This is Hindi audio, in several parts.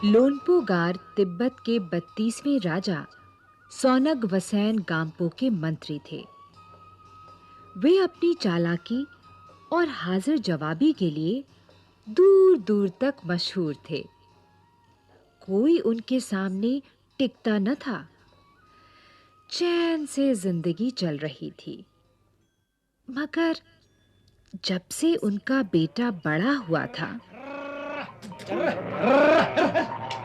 लोनपोगार तिब्बत के 32वें राजा सोनग वसैन गाम्पो के मंत्री थे। वे अपनी चालाकी और हाजिर जवाबी के लिए दूर-दूर तक मशहूर थे। कोई उनके सामने टिकता न था। चैन से जिंदगी चल रही थी। मगर जब से उनका बेटा बड़ा हुआ था, चल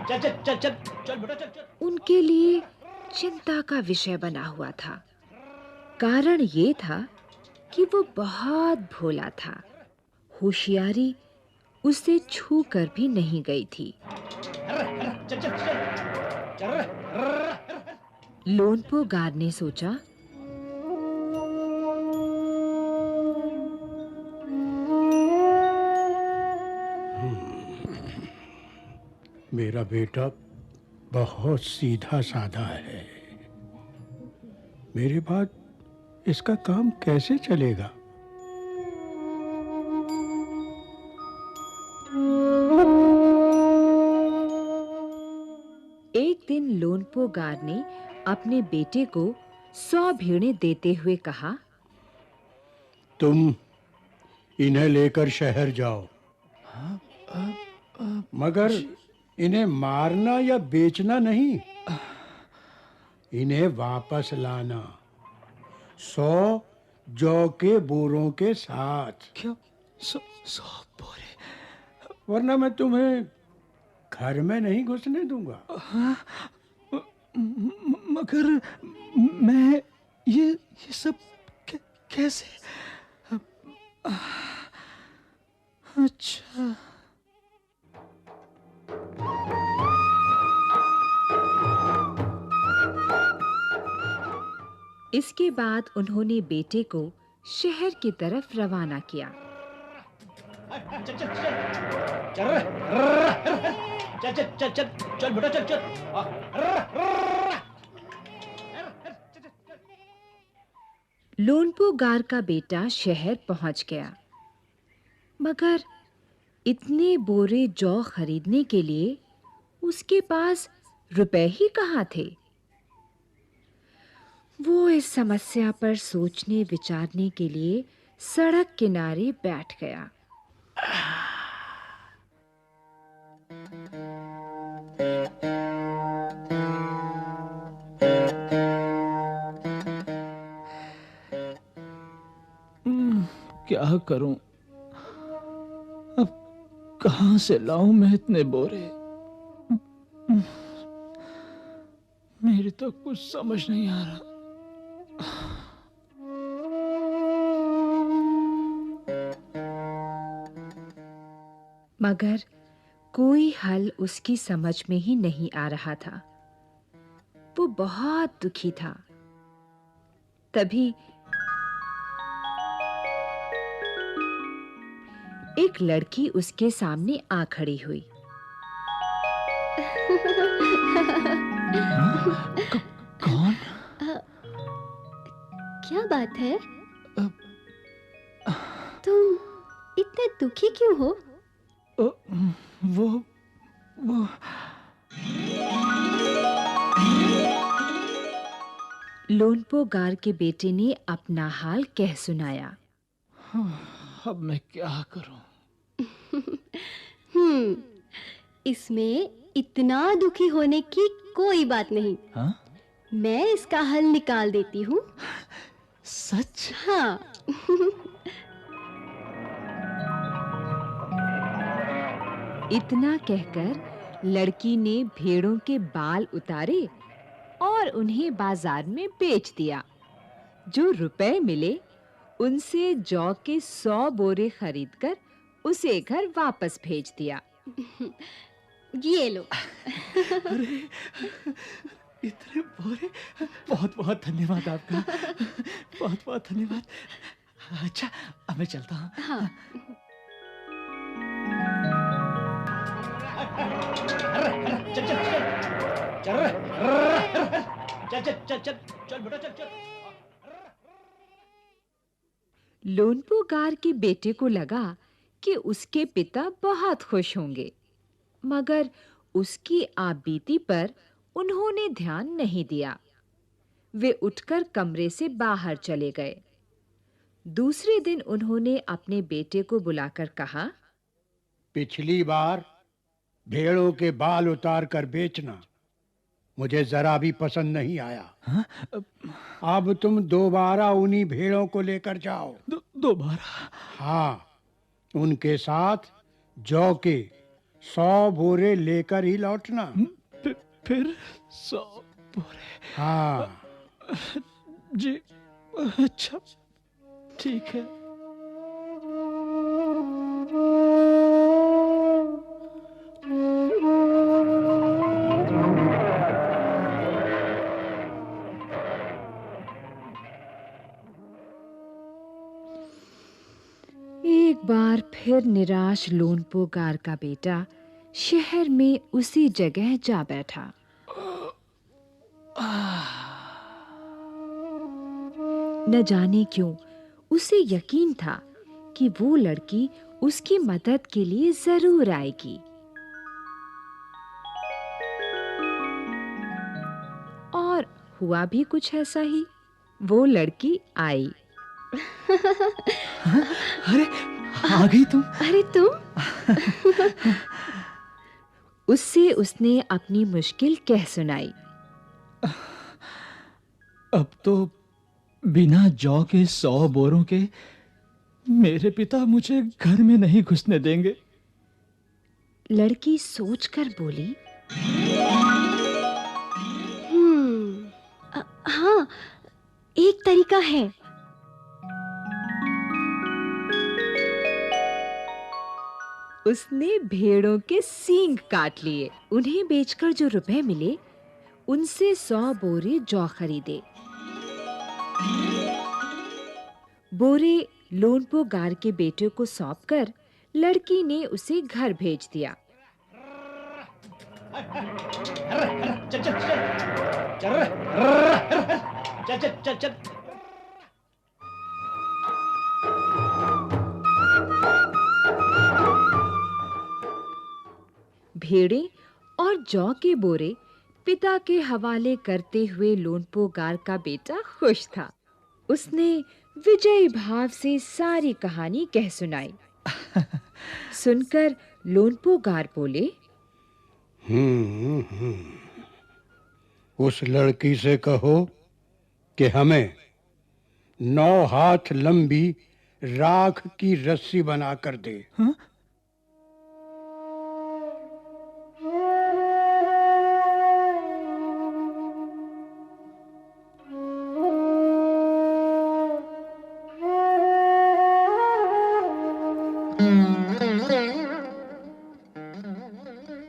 चल चल चल चल बेटा चल चल। उनके लिए चिंता का विषय बना हुआ था। कारण ये था कि वो बहुत भोला था। होशियारी उसे छू कर भी नहीं गई थी। चल चल चल लोनपोगार ने सोचा, मेरा बेटा बहुत सीधा साधा है। मेरे बाद इसका काम कैसे चलेगा? एक दिन लोनपोगार ने अपने बेटे को 100 भेड़ें देते हुए कहा, तुम इन्हें लेकर शहर जाओ, मगर इन्हें मारना या बेचना नहीं, इन्हें वापस लाना 100 जौ के बोरों के साथ। क्या 100 बोरे? वरना मैं तुम्हें घर में नहीं घुसने दूंगा। मगर मैं ये सब कैसे? अच्छा। इसके बाद उन्होंने बेटे को शहर की तरफ रवाना किया। चल चल चल चल चल चल चल चल बेटा चल चल। लोनपोगार का बेटा शहर पहुंच गया, मगर इतने बोरे जौ खरीदने के लिए उसके पास रुपए ही कहाँ थे। वो इस समस्या पर सोचने विचारने के लिए सड़क किनारे बैठ गया। क्या करूं? अब कहां से लाऊं मैं इतने बोरे? मेरी तो कुछ समझ नहीं आ रहा। मगर कोई हल उसकी समझ में ही नहीं आ रहा था। वो बहुत दुखी था। तभी एक लड़की उसके सामने आ खड़ी हुई। कौन? क्या बात है? तुम इतने दुखी क्यों हो? वो लोनपोगार के बेटे ने अपना हाल कह सुनाया। अब मैं क्या करूं? इसमें इतना दुखी होने की कोई बात नहीं। हाँ? मैं इसका हल निकाल देती हूँ। सच? हाँ। इतना कहकर लड़की ने भेड़ों के बाल उतारे और उन्हें बाजार में बेच दिया। जो रुपए मिले उनसे जौ के 100 बोरे खरीदकर उसे घर वापस भेज दिया। ये लो। अरे इतने बोरे! बहुत-बहुत धन्यवाद आपका। बहुत-बहुत धन्यवाद। अच्छा, अब मैं चलता हूँ। हाँ। चल चल चल चल चल चल चल चल बेटा चल चल। लोनपोगार के बेटे को लगा कि उसके पिता बहुत खुश होंगे, मगर उसकी आपबीती पर उन्होंने ध्यान नहीं दिया। वे उठकर कमरे से बाहर चले गए। दूसरे दिन उन्होंने अपने बेटे को बुलाकर कहा, पिछली बार भेड़ों के बाल उतार कर बेचना मुझे जरा भी पसंद नहीं आया। हाँ? अब तुम दोबारा उन्हीं भेड़ों को लेकर जाओ। दोबारा? हाँ, उनके साथ जौ के 100 बोरे लेकर ही लौटना। फिर 100 बोरे? हाँ जी, अच्छा, ठीक है। एक बार फिर निराश लोनपो गार का बेटा शहर में उसी जगह जा बैठा। न जाने क्यों उसे यकीन था कि वो लड़की उसकी मदद के लिए जरूर आएगी। और हुआ भी कुछ ऐसा ही। वो लड़की आई। अरे, आ गई तुम? अरे तुम? उससे उसने अपनी मुश्किल कह सुनाई। अब तो बिना जौ के 100 बोरों के मेरे पिता मुझे घर में नहीं घुसने देंगे। लड़की सोचकर बोली, हाँ, एक तरीका है। उसने भेड़ों के सींग काट लिए। उन्हें बेचकर जो रुपए मिले, उनसे 100 बोरे जौ खरीदे। बोरे लोनपो गार के बेटे को सौंपकर लड़की ने उसे घर भेज दिया। चल चल चल चल चल चल चल चल। भेड़ें और जौ के बोरे पिता के हवाले करते हुए लोनपो गार का बेटा खुश था। उसने विजयी भाव से सारी कहानी कह सुनाई। सुनकर लोनपो गार बोले, उस लड़की से कहो कि हमें 9 हाथ लंबी राख की रस्सी बना कर दे। हाँ?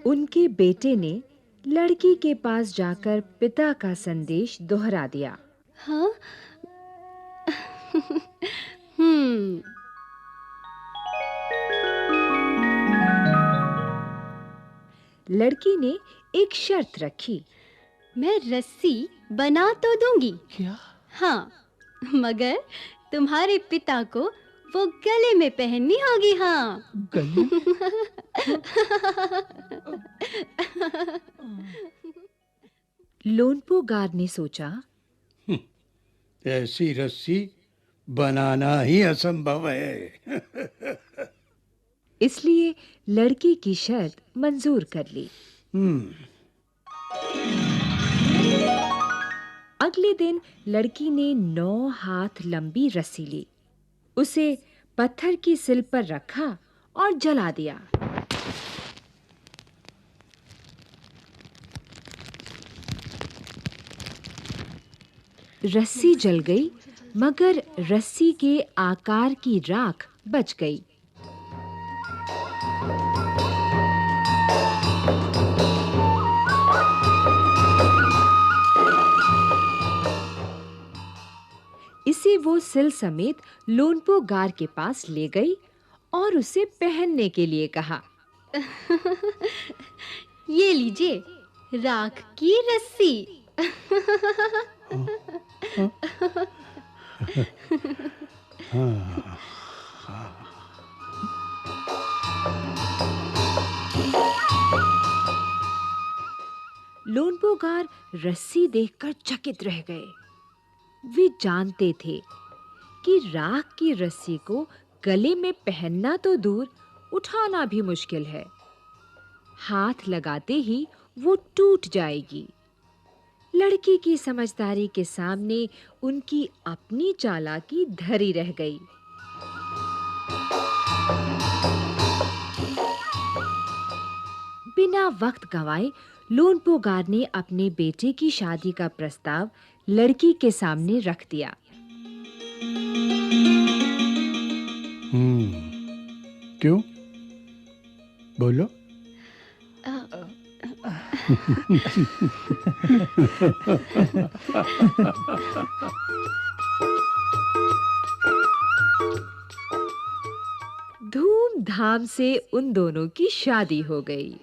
उनके बेटे ने लड़की के पास जाकर पिता का संदेश दोहरा दिया। हाँ? लड़की ने एक शर्त रखी। मैं रस्सी बना तो दूंगी। क्या? हाँ, मगर तुम्हारे पिता को वो गले में पहननी होगी। हाँ। गले? लोनपो गार ने सोचा, ऐसी रस्सी बनाना ही असंभव है। इसलिए लड़की की शर्त मंजूर कर ली। अगले दिन लड़की ने 9 हाथ लंबी रस्सी ली। उसे पत्थर की सिल पर रखा और जला दिया। रस्सी जल गई, मगर रस्सी के आकार की राख बच गई। इसे वो सिल समेत लोनपो गार के पास ले गई और उसे पहनने के लिए कहा। ये लीजिए, राख की रस्सी। लोनपोगार रस्सी देखकर चकित रह गए। वे जानते थे कि राख की रस्सी को गले में पहनना तो दूर, उठाना भी मुश्किल है। हाथ लगाते ही वो टूट जाएगी। लड़की की समझदारी के सामने उनकी अपनी चालाकी धरी रह गई। बिना वक्त गंवाए लोनपोगार ने अपने बेटे की शादी का प्रस्ताव लड़की के सामने रख दिया। क्यों? बोलो। धूमधाम से उन दोनों की शादी हो गई।